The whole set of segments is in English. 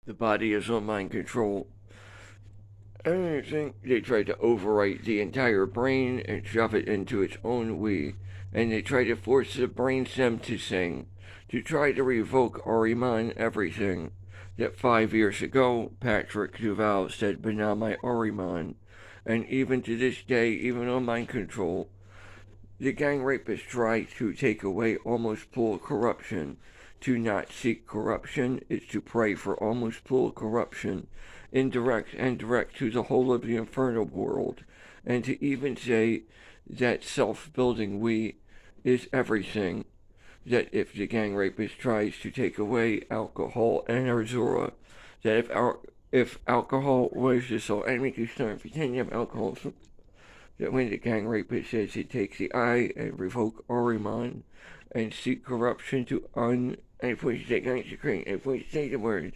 The body is on mind control. I think they try to overwrite the entire brain and shove it into its own we, and they try to force the brainstem to sing, to try to revoke Ariman everything. That 5 years ago, Patrick Duval said, "But now my Ariman," and even to this day, even on mind control, the gang rapists try to take away almost full corruption. To not seek corruption is to pray for almost full corruption, indirect and direct to the whole of the infernal world, and to even say that self-building we is everything. That if the gang rapist tries to take away alcohol and Arzura, that if alcohol was the sole enemy to start pretending of alcohol, that when the gang rapist says it takes the eye and revoke Oriman and seek corruption to and push the consecrate and push say the words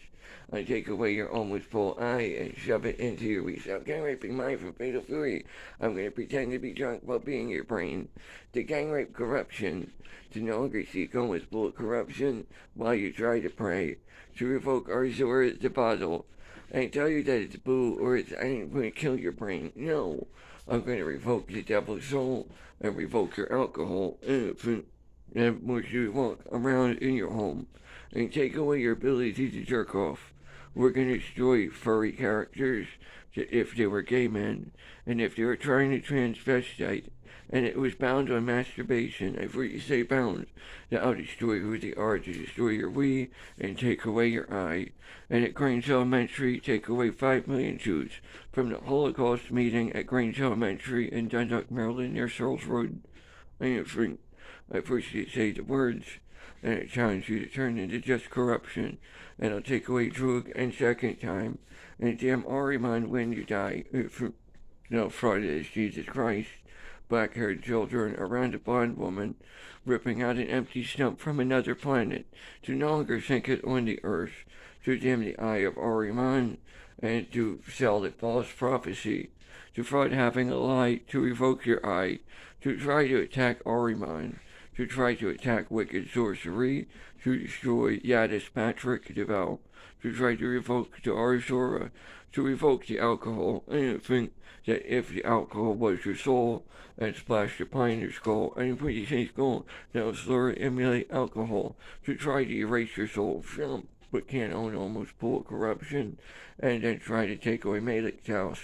and take away your almost full eye and shove it into your without gang raping mind from fatal fury. I'm gonna pretend to be drunk while being your brain. The gang rape corruption to no longer seek almost full corruption while you try to pray. To revoke Arzura the bottle and tell you that it's boo or it's I ain't gonna kill your brain. No. I'm going to revoke the devil's soul and revoke your alcohol and force you to walk around in your home and take away your ability to jerk off. We're going to destroy furry characters if they were gay men and if they were trying to transvestite and it was bound on masturbation. I've heard you say bound. That I'll destroy who they are to destroy your we and take away your I. And at Grange Elementary, take away 5 million Jews from the Holocaust meeting at Grange Elementary in Dundalk, Maryland, near Searles Road. I first you say the words, and I challenge you to turn into just corruption. And I'll take away drug and second time, and damn Ariman when you die. No fraud is Jesus Christ. Black-haired children around a blonde woman, ripping out an empty stump from another planet, to no longer sink it on the earth, to dim the eye of Ariman, and to sell the false prophecy, to fraud having a lie, to revoke your eye, to try to attack Ariman, to try to attack wicked sorcery, to destroy Yadis Patrick Deval, to try to revoke the Arzura, to revoke the alcohol, and think that if the alcohol was your soul, and splashed upon your skull, and put your same skull, that will slur emulate alcohol, to try to erase your soul from, but can't own almost full corruption, and then try to take away Malik's house,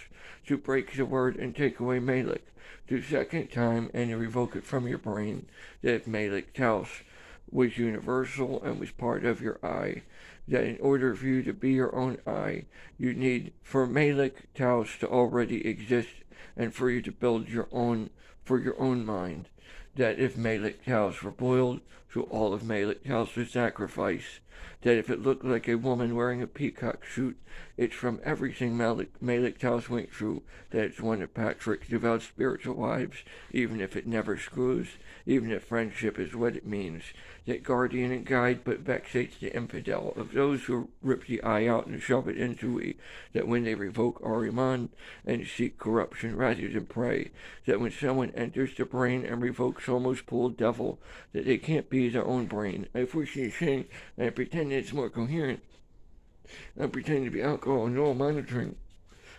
to break the word and take away Malik, to second time and revoke it from your brain, that if Malik's house was universal and was part of your I, that in order for you to be your own I, you need for Malik Taos to already exist and for you to build your own for your own mind. That if Malik Taos were boiled, so all of Malik Taos was sacrifice. That if it looked like a woman wearing a peacock suit, it's from everything Malik Taos went through, that it's one of Patrick's devout spiritual wives, even if it never screws, even if friendship is what it means. That guardian and guide but vexates the infidel of those who rip the eye out and shove it into we, that when they revoke Ariman and seek corruption rather than pray, that when someone enters the brain and revokes almost full devil, that they can't be their own brain. I force you to sing, and I pretend it's more coherent. I pretend to be alcohol and no monitoring,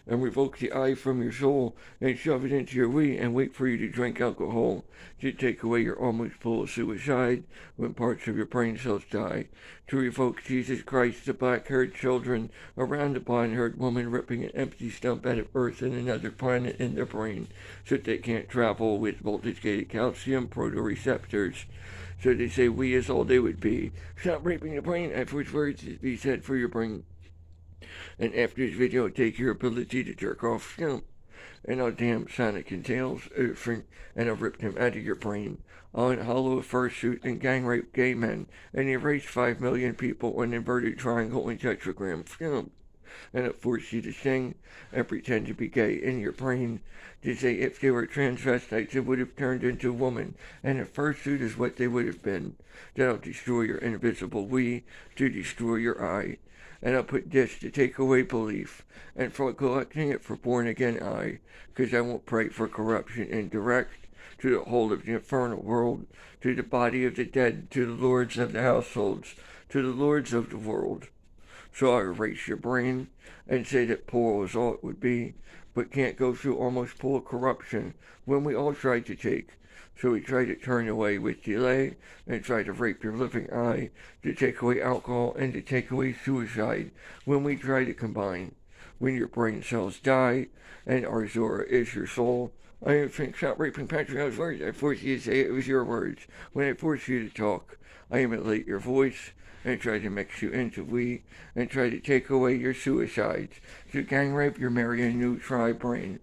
and revoke the I from your soul, and shove it into your we, and wait for you to drink alcohol, to take away your almost full suicide when parts of your brain cells die, to revoke Jesus Christ, the black-haired children around a blonde-haired woman ripping an empty stump out of Earth and another planet in their brain, so that they can't travel with voltage-gated calcium protoreceptors. So they say we is all they would be. Stop raping the brain, afterwards words be said for your brain. And after this video, take your ability to jerk off stump. And I'll damn Sonic and Tails, and I'll rip them out of your brain. I'll unhollow a fursuit and gang rape gay men, and erase 5 million people on inverted triangle and tetragram stump. And I'll force you to sing and pretend to be gay in your brain, to say if they were transvestites, it would have turned into a woman, and a fursuit is what they would have been. Then I'll destroy your invisible we, to destroy your I. And I'll put this to take away belief, and for collecting it for born-again I, because I won't pray for corruption indirect, to the whole of the infernal world, to the body of the dead, to the lords of the households, to the lords of the world. So I erase your brain and say that poor is all it would be, but can't go through almost full corruption when we all try to take. So we try to turn away with delay and try to rape your living eye, to take away alcohol and to take away suicide when we try to combine. When your brain cells die and our Zora is your soul, I am think stop raping patriotic words. I force you to say it was your words. When I force you to talk, I emulate your voice and try to mix you into we and try to take away your suicides. To gang rape your Marianu tribe brain.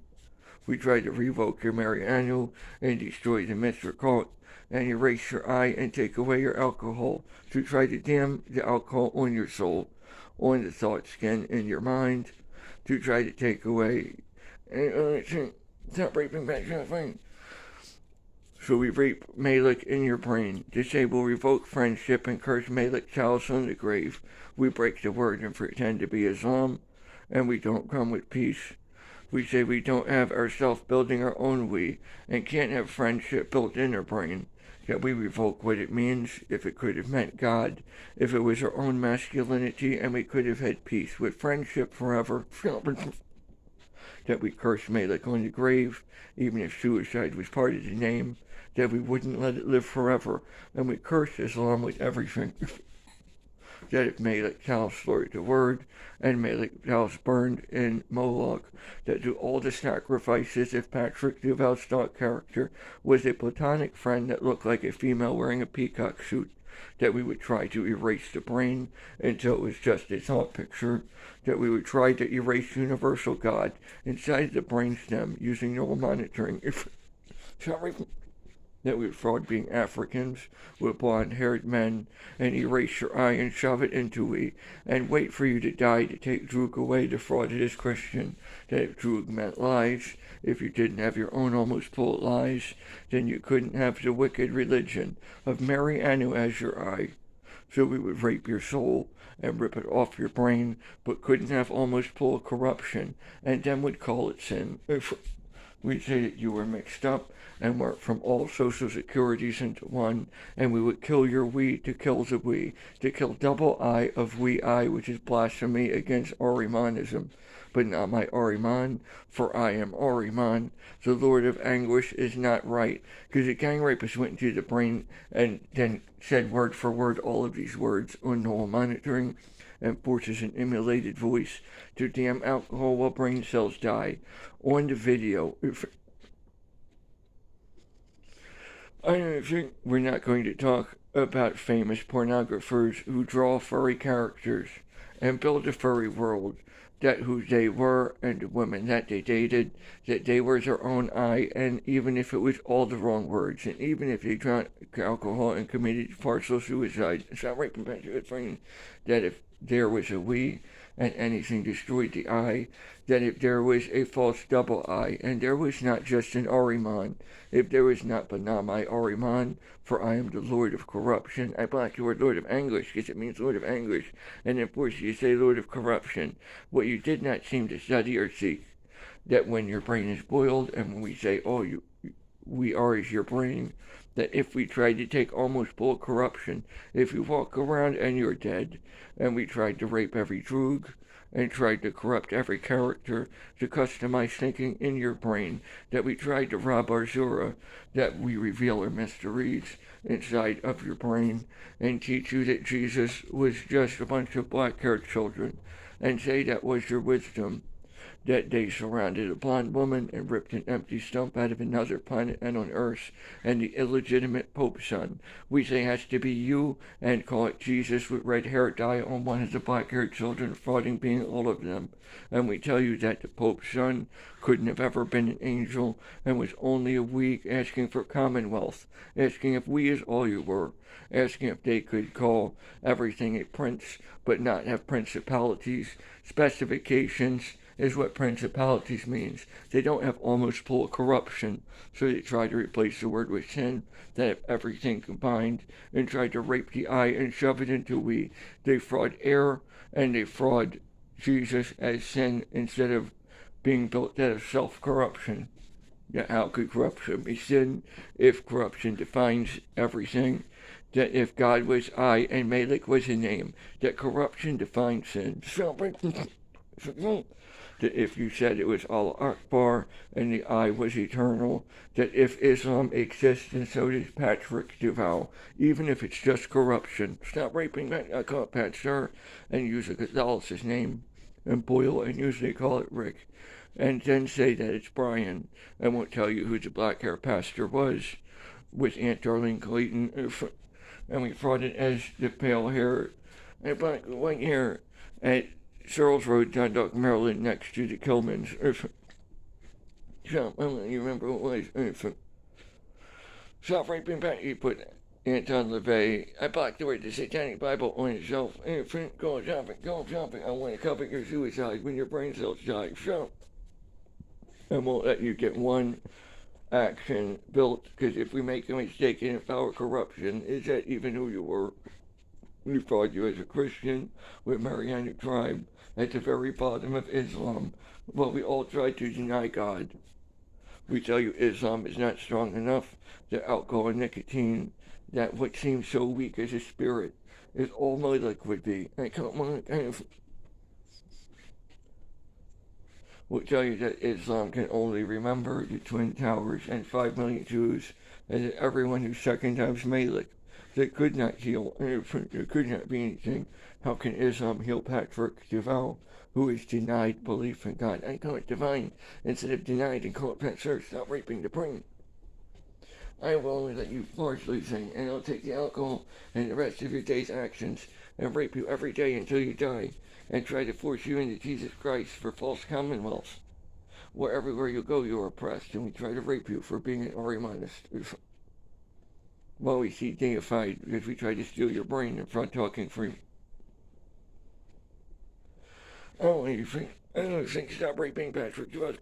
We try to revoke your Marianu and destroy the Mr. cult and erase your eye and take away your alcohol. To try to damn the alcohol on your soul, on the thought skin in your mind. To try to take away and stop raping back to the brain. So we rape Malik in your brain, disable, revoke friendship, and curse Malik Chalice on the grave. We break the word and pretend to be Islam, and we don't come with peace. We say we don't have ourselves building our own we, and can't have friendship built in our brain. That we revoke what it means, if it could have meant God, if it was our own masculinity, and we could have had peace with friendship forever. That we curse Malik on the grave, even if suicide was part of the name, that we wouldn't let it live forever, and we curse Islam with everything. That if Malik Chalice slaughtered the word, and Malik Chalice burned in Moloch, that do all the sacrifices if Patrick Duval's stock character was a platonic friend that looked like a female wearing a peacock suit, that we would try to erase the brain until it was just a thought picture, that we would try to erase universal God inside the brainstem using neural monitoring. That we would fraud being Africans with blonde-haired men and erase your eye and shove it into we and wait for you to die to take Droog away to fraud it as Christian. That if Droog meant lies, if you didn't have your own almost full lies, then you couldn't have the wicked religion of Mary Anu as your eye. So we would rape your soul and rip it off your brain, but couldn't have almost full corruption, and then would call it sin. We'd say that you were mixed up and work from all social securities into one, and we would kill your we to kill the we, to kill double I of we I, which is blasphemy against Arimanism. But not my Ariman, for I am Ariman. The Lord of Anguish is not right, because the gang rapist went into the brain and then said word for word all of these words on neural monitoring, and forces an emulated voice to damn alcohol while brain cells die. On the video, I think we're not going to talk about famous pornographers who draw furry characters and build a furry world, that who they were and the women that they dated, that they were their own I, and even if it was all the wrong words, and even if they drank alcohol and committed partial suicide, it's not raping back to good friend, that if there was a we and anything destroyed the I, that if there was a false double I, and there was not just an Ariman, if there was not but not my Ariman, for I am the Lord of corruption. I block the word Lord of Anguish because it means Lord of Anguish, and then force you to say Lord of corruption. What you did not seem to study or seek, that when your brain is boiled, and when we say, oh, we are as your brain, that if we tried to take almost full corruption, if you walk around and you're dead, and we tried to rape every Droog, and tried to corrupt every character to customize thinking in your brain, that we tried to rob our Zora, that we reveal our mysteries inside of your brain, and teach you that Jesus was just a bunch of black-haired children, and say that was your wisdom, that they surrounded a blonde woman and ripped an empty stump out of another planet and on Earth, and the illegitimate Pope's son, we say has to be you, and call it Jesus with red hair dye on one of the black-haired children, frauding being all of them. And we tell you that the Pope's son couldn't have ever been an angel, and was only a we asking for commonwealth, asking if we is all you were, asking if they could call everything a prince, but not have principalities, specifications, is what principalities means. They don't have almost full corruption, so they try to replace the word with sin, that have everything combined, and try to rape the I and shove it into we. They fraud air, and they fraud Jesus as sin instead of being built out of self-corruption. Yeah, how could corruption be sin if corruption defines everything? that if God was I and Malik was a name, that corruption defines sin. That if you said it was Allah Akbar and the I was eternal, that if Islam exists and so does Patrick Duval, even if it's just corruption. Stop raping that. I call it Pat Sir and use a Catholicis name, and Boyle and usually call it Rick, and then say that it's Brian. I won't tell you who the black hair pastor was with Aunt Darlene Clayton, and we frauded as the pale hair and black white hair at Searles Road, Dundalk, Maryland, next to the Kilmans. Shop, you remember what it was? Stop raping back. You put Anton LaVey. I blocked the word the Satanic Bible on itself. Go shopping. I want to cover your suicide when your brain cells die. Shop. I won't let you get one action built, because if we make a mistake in our corruption, is that even who you were? We fraud you as a Christian with Marianic tribe at the very bottom of Islam. Well, we all try to deny God. We tell you Islam is not strong enough, that alcohol and nicotine, that what seems so weak as a spirit, is all Malik would be. I come on, we'll tell you that Islam can only remember the Twin Towers and 5 million Jews, and that everyone who's second times Malik, that could not heal, and there could not be anything. How can Islam heal Patrick Duval, who is denied belief in God? I call it divine instead of denied, and call it Pat Sir. Stop raping the brain. I will only let you largely sing, and I'll take the alcohol and the rest of your day's actions and rape you every day until you die, and try to force you into Jesus Christ for false commonwealths, where everywhere you go you are oppressed, and we try to rape you for being an Arimanist. Well, we see deified because we try to steal your brain in front talking free. I don't think stop raping Patrick.